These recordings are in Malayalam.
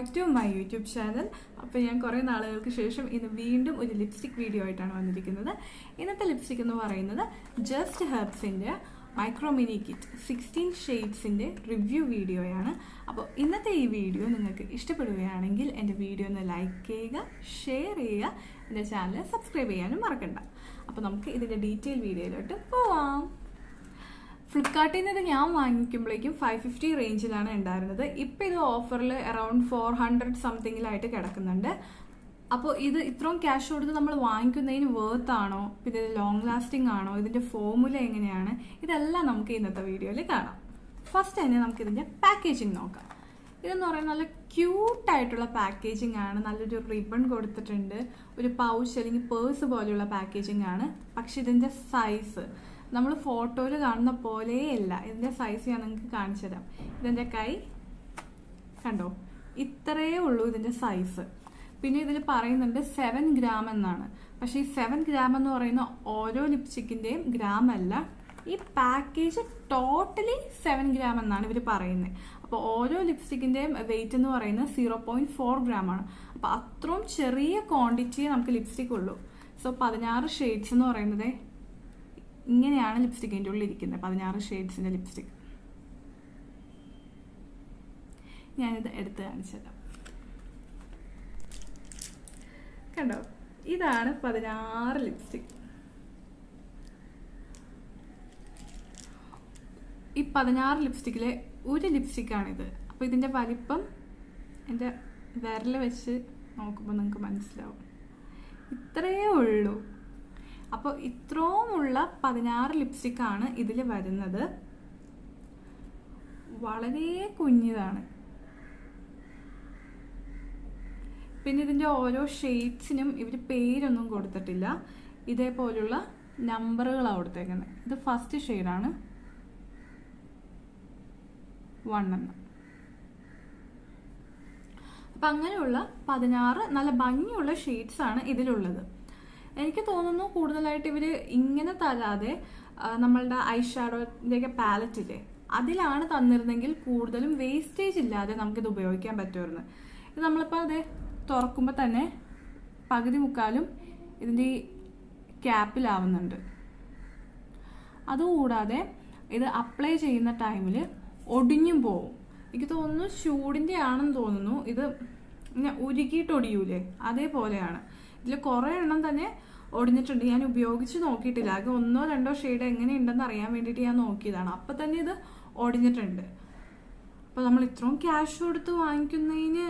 Back to my YouTube channel. അപ്പോൾ ഞാൻ കുറേ നാളുകൾക്ക് ശേഷം ഇന്ന് വീണ്ടും ഒരു ലിപ്സ്റ്റിക് വീഡിയോ ആയിട്ടാണ് വന്നിരിക്കുന്നത്. ഇന്നത്തെ ലിപ്സ്റ്റിക് എന്ന് പറയുന്നത് ജസ്റ്റ് ഹെർബ്സിൻ്റെ മൈക്രോ മിനി കിറ്റ് 16 ഷെയ്ഡ്സിൻ്റെ റിവ്യൂ വീഡിയോയാണ്. അപ്പോൾ ഇന്നത്തെ ഈ വീഡിയോ നിങ്ങൾക്ക് ഇഷ്ടപ്പെടുകയാണെങ്കിൽ എൻ്റെ വീഡിയോ ഒന്ന് ലൈക്ക് ചെയ്യുക, ഷെയർ ചെയ്യുക, എൻ്റെ ചാനൽ സബ്സ്ക്രൈബ് ചെയ്യാനും മറക്കണ്ട. അപ്പോൾ നമുക്ക് ഇതിൻ്റെ ഡീറ്റെയിൽ വീഡിയോയിലോട്ട് പോവാം. ഫ്ലിപ്കാർട്ടിൽ നിന്ന് ഇത് ഞാൻ വാങ്ങിക്കുമ്പോഴേക്കും 550 റേഞ്ചിലാണ് ഉണ്ടായിരുന്നത്. ഇപ്പോൾ ഇത് ഓഫറിൽ അറൗണ്ട് 400 സംതിങ്ങിലായിട്ട് കിടക്കുന്നുണ്ട്. അപ്പോൾ ഇത് ഇത്രയും ക്യാഷ് കൊടുത്ത് നമ്മൾ വാങ്ങിക്കുന്നതിന് വേർത്ത് ആണോ, പിന്നെ ഇത് ലോങ് ലാസ്റ്റിംഗ് ആണോ, ഇതിൻ്റെ ഫോർമുല എങ്ങനെയാണ്, ഇതെല്ലാം നമുക്ക് ഇന്നത്തെ വീഡിയോയിൽ കാണാം. ഫസ്റ്റ് തന്നെ നമുക്ക് ഇതിൻ്റെ പാക്കേജിങ് നോക്കാം. ഇതെന്ന് പറയുന്നത് നല്ല ക്യൂട്ടായിട്ടുള്ള പാക്കേജിങ് ആണ്. നല്ലൊരു റിബൺ കൊടുത്തിട്ടുണ്ട്, ഒരു പൗച്ച് അല്ലെങ്കിൽ പേഴ്സ് പോലെയുള്ള പാക്കേജിങ് ആണ്. പക്ഷെ ഇതിൻ്റെ സൈസ് നമ്മൾ ഫോട്ടോയിൽ കാണുന്ന പോലെയല്ല. ഇതിൻ്റെ സൈസ് ഞാൻ നിങ്ങൾക്ക് കാണിച്ചു തരാം. ഇതിൻ്റെ കൈ കണ്ടോ, ഇത്രയേ ഉള്ളൂ ഇതിൻ്റെ സൈസ്. പിന്നെ ഇതിൽ പറയുന്നുണ്ട് 7 ഗ്രാം എന്നാണ്. പക്ഷേ ഈ 7 ഗ്രാം എന്ന് പറയുന്ന ഓരോ ലിപ്സ്റ്റിക്കിൻ്റെയും ഗ്രാം അല്ല, ഈ പാക്കേജ് ടോട്ടലി 7 ഗ്രാം എന്നാണ് ഇവർ പറയുന്നത്. അപ്പോൾ ഓരോ ലിപ്സ്റ്റിക്കിൻ്റെയും വെയിറ്റ് എന്ന് പറയുന്നത് 0.4 ഗ്രാം ആണ്. അപ്പോൾ അത്രയും ചെറിയ ക്വാണ്ടിറ്റിയെ നമുക്ക് ലിപ്സ്റ്റിക് ഉള്ളൂ. സോ 16 ഷെയ്ഡ്സ് എന്ന് പറയുന്നത് ഇങ്ങനെയാണ് ലിപ്സ്റ്റിക്കിൻ്റെ ഉള്ളിൽ ഇരിക്കുന്നത്. 16 ഷെയ്ഡ്സിൻ്റെ ലിപ്സ്റ്റിക് ഞാനിത് എടുത്ത് കാണിച്ചു തരാം. കണ്ടോ, ഇതാണ് 16 ലിപ്സ്റ്റിക്. ഈ 16 ലിപ്സ്റ്റിക്കിലെ ഒരു ലിപ്സ്റ്റിക്കാണിത്. അപ്പോൾ ഇതിൻ്റെ വലിപ്പം എൻ്റെ വിരൽ വെച്ച് നോക്കുമ്പോൾ നിങ്ങൾക്ക് മനസ്സിലാവും, ഇത്രയേ ഉള്ളൂ. അപ്പോൾ ഇത്രയുമുള്ള 16 ലിപ്സ്റ്റിക്കാണ് ഇതിൽ വരുന്നത്. വളരെ കുഞ്ഞിതാണ്. പിന്നെ ഇതിൻ്റെ ഓരോ ഷെയ്ഡ്സിനും ഇവർ പേരൊന്നും കൊടുത്തിട്ടില്ല, ഇതേപോലുള്ള നമ്പറുകളാണ് കൊടുത്തേക്കുന്നത്. ഇത് ഫസ്റ്റ് ഷെയ്ഡാണ് 1 എന്ന്. അപ്പം അങ്ങനെയുള്ള 16 നല്ല ഭംഗിയുള്ള ഷെയ്ഡ്സാണ് ഇതിലുള്ളത്. എനിക്ക് തോന്നുന്നു കൂടുതലായിട്ട് ഇവർ ഇങ്ങനെ തരാതെ നമ്മളുടെ ഐ ഷാഡോൻ്റെയൊക്കെ പാലറ്റില്ലേ അതിലാണ് തന്നിരുന്നെങ്കിൽ കൂടുതലും വേസ്റ്റേജ് ഇല്ലാതെ നമുക്കിത് ഉപയോഗിക്കാൻ പറ്റുമായിരുന്നു. ഇത് നമ്മളിപ്പോൾ അത് തുറക്കുമ്പോൾ തന്നെ പകുതി മുക്കാലും ഇതിൻ്റെ ഈ ക്യാപ്പിലാവുന്നുണ്ട്. അതുകൂടാതെ ഇത് അപ്ലൈ ചെയ്യുന്ന ടൈമിൽ ഒടിഞ്ഞും പോവും. എനിക്ക് തോന്നുന്നു ചൂടിൻ്റെ ആണെന്ന് തോന്നുന്നു. ഇത് ഇങ്ങനെ ഉരുകിയിട്ട് ഒടിയൂലേ, അതേപോലെയാണ്. ഇതിൽ കുറേ എണ്ണം തന്നെ ഒടിഞ്ഞിട്ടുണ്ട്. ഞാൻ ഉപയോഗിച്ച് നോക്കിയിട്ടില്ല, ആകെ 1-2 ഷെയ്ഡ് എങ്ങനെയുണ്ടെന്ന് അറിയാൻ വേണ്ടിയിട്ട് ഞാൻ നോക്കിയതാണ്. അപ്പം തന്നെ ഇത് ഒടിഞ്ഞിട്ടുണ്ട്. അപ്പോൾ നമ്മൾ ഇത്രയും ക്യാഷ് കൊടുത്ത് വാങ്ങിക്കുന്നതിന്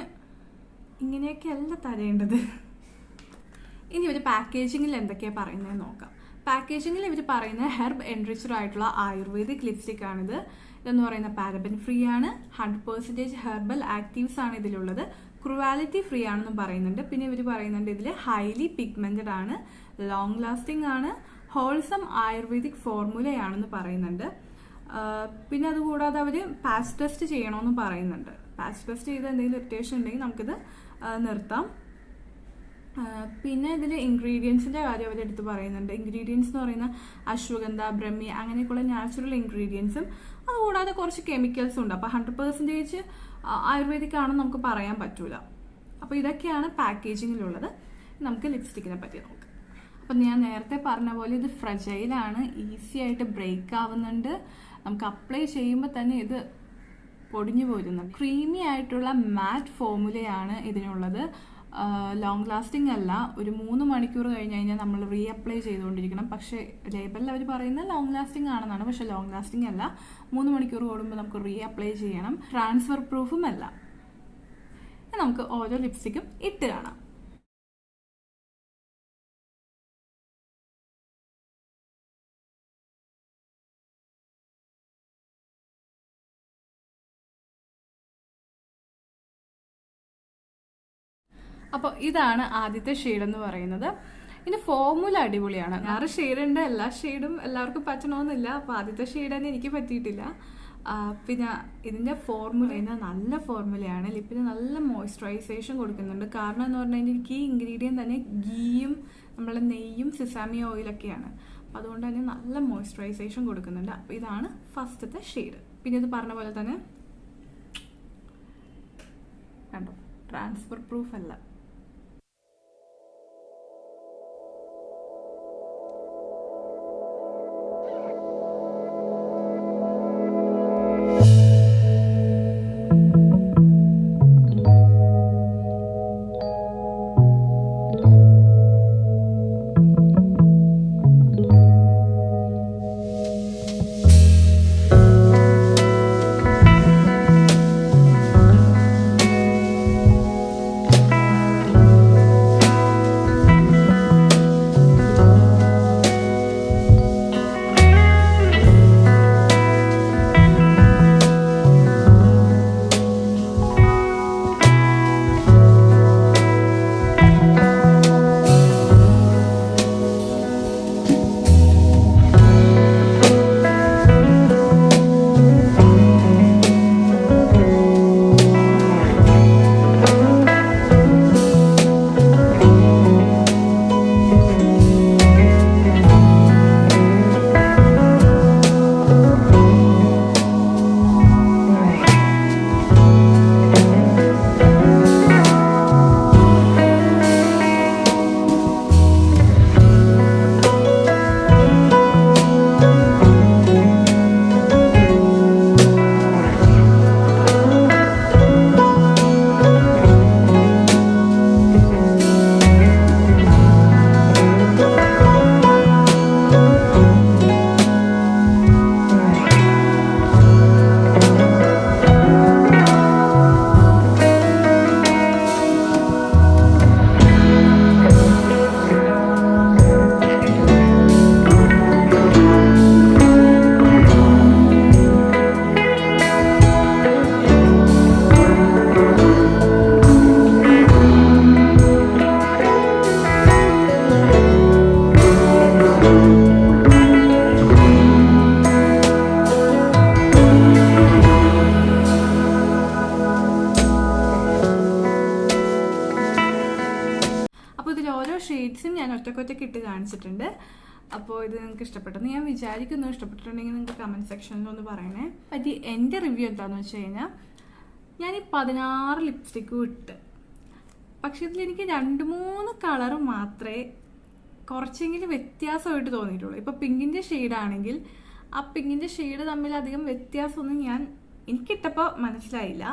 ഇങ്ങനെയൊക്കെ അല്ല തരേണ്ടത്. ഇനി ഒരു പാക്കേജിങ്ങിൽ എന്തൊക്കെയാണ് പറയുന്നത് നോക്കാം. പാക്കേജിങ്ങിൽ ഇവർ പറയുന്നത് ഹെർബ് എൻറിച്ച്ഡ് ആയിട്ടുള്ള ആയുർവേദിക് ലിപ്സ്റ്റിക് ആണിത്. ഇതെന്ന് പറയുന്നത് പാരബൻ ഫ്രീ ആണ്, 100% ഹെർബൽ ആക്റ്റീവ്സ് ആണ് ഇതിലുള്ളത്, ക്രുവാലിറ്റി ഫ്രീ ആണെന്നും പറയുന്നുണ്ട്. പിന്നെ ഇവർ പറയുന്നുണ്ട് ഇതിൽ ഹൈലി പിഗ്മെന്റഡ് ആണ്, ലോങ് ലാസ്റ്റിംഗ് ആണ്, ഹോൾസം ആയുർവേദിക് ഫോർമുലയാണെന്ന് പറയുന്നുണ്ട്. പിന്നെ അതുകൂടാതെ അവർ പാച്ച് ടെസ്റ്റ് ചെയ്യണമെന്ന് പറയുന്നുണ്ട്. പാച്ച് ടെസ്റ്റ് ചെയ്ത് എന്തെങ്കിലും ഇറിറ്റേഷൻ ഉണ്ടെങ്കിൽ നമുക്കിത് നിർത്താം. പിന്നെ ഇതിൽ ഇൻഗ്രീഡിയൻസിൻ്റെ കാര്യം അവരെടുത്ത് പറയുന്നുണ്ട്. ഇൻഗ്രീഡിയൻസ് എന്ന് പറയുന്ന അശ്വഗന്ധ, ബ്രഹ്മി അങ്ങനെയൊക്കെയുള്ള നാച്ചുറൽ ഇൻഗ്രീഡിയൻസും അതുകൂടാതെ കുറച്ച് കെമിക്കൽസും ഉണ്ട്. അപ്പോൾ 100% ആയുർവേദിക് ആണെന്ന് നമുക്ക് പറയാൻ പറ്റൂല. അപ്പോൾ ഇതൊക്കെയാണ് പാക്കേജിങ്ങിലുള്ളത്. നമുക്ക് ലിപ്സ്റ്റിക്കിനെ പറ്റി നോക്കാം. അപ്പം ഞാൻ നേരത്തെ പറഞ്ഞ പോലെ ഇത് ഫ്രജൈലാണ്, ഈസി ആയിട്ട് ബ്രേക്ക് ആവുന്നുണ്ട്. നമുക്ക് അപ്ലൈ ചെയ്യുമ്പോൾ തന്നെ ഇത് പൊടിഞ്ഞു പോരുന്നുണ്ട്. ക്രീമി ആയിട്ടുള്ള മാറ്റ് ഫോർമുലയാണ് ഇതിനുള്ളത്. ലോങ് ലാസ്റ്റിംഗ് അല്ല, ഒരു 3 മണിക്കൂർ കഴിഞ്ഞ് കഴിഞ്ഞാൽ നമ്മൾ റീ അപ്ലൈ ചെയ്തുകൊണ്ടിരിക്കണം. പക്ഷേ ലേബലിൽ അവർ പറയുന്നത് ലോങ് ലാസ്റ്റിംഗ് ആണെന്നാണ്. പക്ഷേ ലോങ് ലാസ്റ്റിംഗ് അല്ല, 3 മണിക്കൂർ കൂടുമ്പോൾ നമുക്ക് റീ അപ്ലൈ ചെയ്യണം. ട്രാൻസ്ഫർ പ്രൂഫും അല്ല. നമുക്ക് ഓരോ ലിപ്സ്റ്റിക്കും ഇട്ട് കാണാം. അപ്പോൾ ഇതാണ് ആദ്യത്തെ ഷെയ്ഡ് എന്ന് പറയുന്നത്. ഇതിൻ്റെ ഫോർമുല അടിപൊളിയാണ്. 6 ഷെയ്ഡുണ്ട്, എല്ലാ ഷെയ്ഡും എല്ലാവർക്കും പറ്റണമെന്നില്ല. അപ്പോൾ ആദ്യത്തെ ഷെയ്ഡ് തന്നെ എനിക്ക് പറ്റിയിട്ടില്ല. പിന്നെ ഇതിൻ്റെ ഫോർമുല നല്ല ഫോർമുലയാണ്. ലിപ്പിന് നല്ല മോയ്സ്ചറൈസേഷൻ കൊടുക്കുന്നുണ്ട്. കാരണം എന്ന് പറഞ്ഞു കഴിഞ്ഞാൽ ഈ ഇൻഗ്രീഡിയൻറ്റ് തന്നെ ഗീയും നമ്മളെ നെയ്യും സിസാമി ഓയിലൊക്കെയാണ്. അപ്പോൾ അതുകൊണ്ട് തന്നെ നല്ല മോയ്സ്ചറൈസേഷൻ കൊടുക്കുന്നുണ്ട്. അപ്പോൾ ഇതാണ് ഫസ്റ്റത്തെ ഷെയ്ഡ്. പിന്നെ ഇത് പറഞ്ഞ പോലെ തന്നെ കണ്ടോ, ട്രാൻസ്ഫർ പ്രൂഫ് അല്ല. ഓരോ ഷെയ്ഡ്സും ഞാൻ ഒറ്റക്കൊറ്റയ്ക്ക് ഇട്ട് കാണിച്ചിട്ടുണ്ട്. അപ്പോൾ ഇത് നിങ്ങൾക്ക് ഇഷ്ടപ്പെട്ടെന്ന് ഞാൻ വിചാരിക്കുന്നു. ഇഷ്ടപ്പെട്ടിട്ടുണ്ടെങ്കിൽ നിങ്ങൾക്ക് കമൻറ്റ് സെക്ഷനിൽ ഒന്ന് പറയണേ. പറ്റി എൻ്റെ റിവ്യൂ എന്താണെന്ന് വെച്ച് കഴിഞ്ഞാൽ, ഞാൻ ഈ 16 ലിപ്സ്റ്റിക്കും ഇട്ട്, പക്ഷെ ഇതിലെനിക്ക് 2-3 കളർ മാത്രമേ കുറച്ചെങ്കിലും വ്യത്യാസമായിട്ട് തോന്നിയിട്ടുള്ളൂ. ഇപ്പോൾ പിങ്കിൻ്റെ ഷെയ്ഡാണെങ്കിൽ ആ പിങ്കിൻ്റെ ഷെയ്ഡ് തമ്മിൽ അധികം വ്യത്യാസമൊന്നും എനിക്കിട്ടപ്പോൾ മനസ്സിലായില്ല.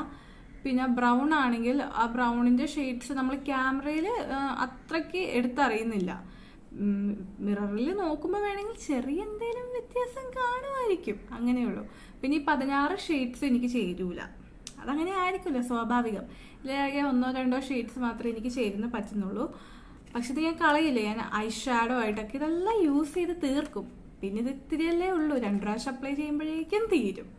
പിന്നെ ബ്രൗൺ ആണെങ്കിൽ ആ ബ്രൗണിൻ്റെ ഷെയ്ഡ്സ് നമ്മൾ ക്യാമറയിൽ അത്രയ്ക്ക് എടുത്തറിയുന്നില്ല. മിററിൽ നോക്കുമ്പോൾ വേണമെങ്കിൽ ചെറിയ എന്തെങ്കിലും വ്യത്യാസം കാണുമായിരിക്കും, അങ്ങനെയുള്ളൂ. പിന്നെ ഈ 16 ഷെയ്ഡ്സ് എനിക്ക് ചേരൂല. അതങ്ങനെ ആയിരിക്കില്ല, സ്വാഭാവികം. ഇതിലാകെ 1-2 ഷെയ്ഡ്സ് മാത്രമേ എനിക്ക് ചേരുന്ന പറ്റുന്നുള്ളൂ. പക്ഷെ ഇത് ഞാൻ കളയില്ല, ഞാൻ ഐ ഷാഡോ ആയിട്ടൊക്കെ ഇതെല്ലാം യൂസ് ചെയ്ത് തീർക്കും. പിന്നെ ഇത് ഇത്തിരിയല്ലേ ഉള്ളൂ, 2 പ്രാവശ്യം അപ്ലൈ ചെയ്യുമ്പോഴേക്കും തീരും.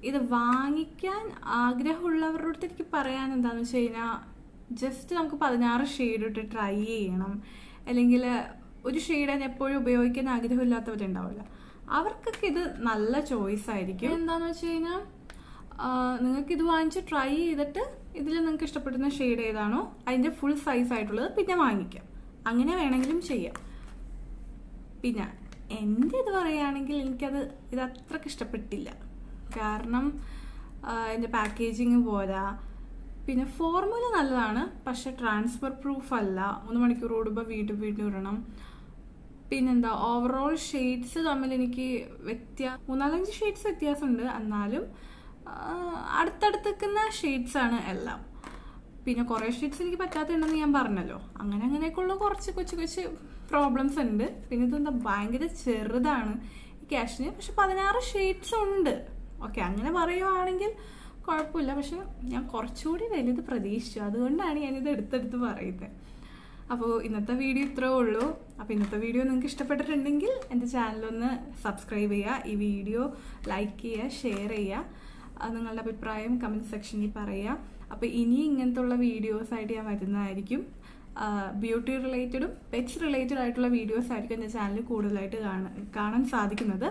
ഇത് വാങ്ങിക്കാൻ ആഗ്രഹമുള്ളവരുടെ അടുത്ത് എനിക്ക് പറയാൻ എന്താണെന്ന് വെച്ച് കഴിഞ്ഞാൽ, ജസ്റ്റ് നമുക്ക് 16 ഷെയ്ഡ് ഇട്ട് ട്രൈ ചെയ്യണം. അല്ലെങ്കിൽ ഒരു ഷെയ്ഡ് തന്നെ എപ്പോഴും ഉപയോഗിക്കാൻ ആഗ്രഹമില്ലാത്തവരുണ്ടാവില്ല, അവർക്കൊക്കെ ഇത് നല്ല ചോയ്സ് ആയിരിക്കും. എന്താണെന്ന് വെച്ച് കഴിഞ്ഞാൽ, നിങ്ങൾക്ക് ഇത് വാങ്ങിച്ച് ട്രൈ ചെയ്തിട്ട് ഇതിൽ നിങ്ങൾക്ക് ഇഷ്ടപ്പെടുന്ന ഷെയ്ഡ് ഏതാണോ അതിൻ്റെ ഫുൾ സൈസ് ആയിട്ടുള്ളത് പിന്നെ വാങ്ങിക്കാം. അങ്ങനെ വേണമെങ്കിലും ചെയ്യാം. പിന്നെ എൻ്റെ ഇത് പറയുകയാണെങ്കിൽ ഇത് അത്രയ്ക്ക് ഇഷ്ടപ്പെട്ടില്ല. കാരണം എൻ്റെ പാക്കേജിങ് പോരാ. പിന്നെ ഫോർമുല നല്ലതാണ്, പക്ഷെ ട്രാൻസ്ഫർ പ്രൂഫ് അല്ല. 3 മണിക്കൂർ കൂടുമ്പോൾ വീണ്ടും ഇടണം. പിന്നെന്താ, ഓവറോൾ ഷെയ്ഡ്സ് തമ്മിൽ എനിക്ക് 3-4 ഷെയ്ഡ്സ് വ്യത്യാസമുണ്ട്. എന്നാലും അടുത്തടുത്ത് നിൽക്കുന്ന ഷെയ്ഡ്സാണ് എല്ലാം. പിന്നെ കുറേ ഷെയ്ഡ്സ് എനിക്ക് പറ്റാത്തുണ്ടെന്ന് ഞാൻ പറഞ്ഞല്ലോ. അങ്ങനെയൊക്കെയുള്ള കുറച്ച് കൊച്ചു പ്രോബ്ലംസ് ഉണ്ട്. പിന്നെ ഇതെന്താ ഭയങ്കര ചെറുതാണ് ഈ ക്യാഷിന്, പക്ഷെ 16 ഷെയ്ഡ്സ് ഉണ്ട്. ഓക്കെ, അങ്ങനെ പറയുവാണെങ്കിൽ കുഴപ്പമില്ല. പക്ഷെ ഞാൻ കുറച്ചുകൂടി വലുത് പ്രതീക്ഷിച്ചു, അതുകൊണ്ടാണ് ഞാനിത് എടുത്തെടുത്ത് പറയുന്നത്. അപ്പോൾ ഇന്നത്തെ വീഡിയോ ഇത്രയേ ഉള്ളൂ. അപ്പോൾ ഇന്നത്തെ വീഡിയോ നിങ്ങൾക്ക് ഇഷ്ടപ്പെട്ടിട്ടുണ്ടെങ്കിൽ എൻ്റെ ചാനലൊന്ന് സബ്സ്ക്രൈബ് ചെയ്യുക, ഈ വീഡിയോ ലൈക്ക് ചെയ്യുക, ഷെയർ ചെയ്യുക, നിങ്ങളുടെ അഭിപ്രായം കമൻറ്റ് സെക്ഷനിൽ പറയുക. അപ്പോൾ ഇനി ഇങ്ങനത്തുള്ള വീഡിയോസായിട്ട് ഞാൻ വരുന്നതായിരിക്കും. ബ്യൂട്ടി റിലേറ്റഡും പെറ്റ്സ് റിലേറ്റഡ് ആയിട്ടുള്ള വീഡിയോസ് ആയിരിക്കും എൻ്റെ ചാനൽ കൂടുതലായിട്ട് കാണാൻ സാധിക്കുന്നത്.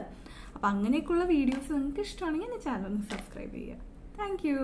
അപ്പോൾ അങ്ങനെയൊക്കെയുള്ള വീഡിയോസ് നിങ്ങൾക്ക് ഇഷ്ടമാണെങ്കിൽ എൻ്റെ ചാനൽ ഒന്ന് സബ്സ്ക്രൈബ് ചെയ്യുക. Thank you.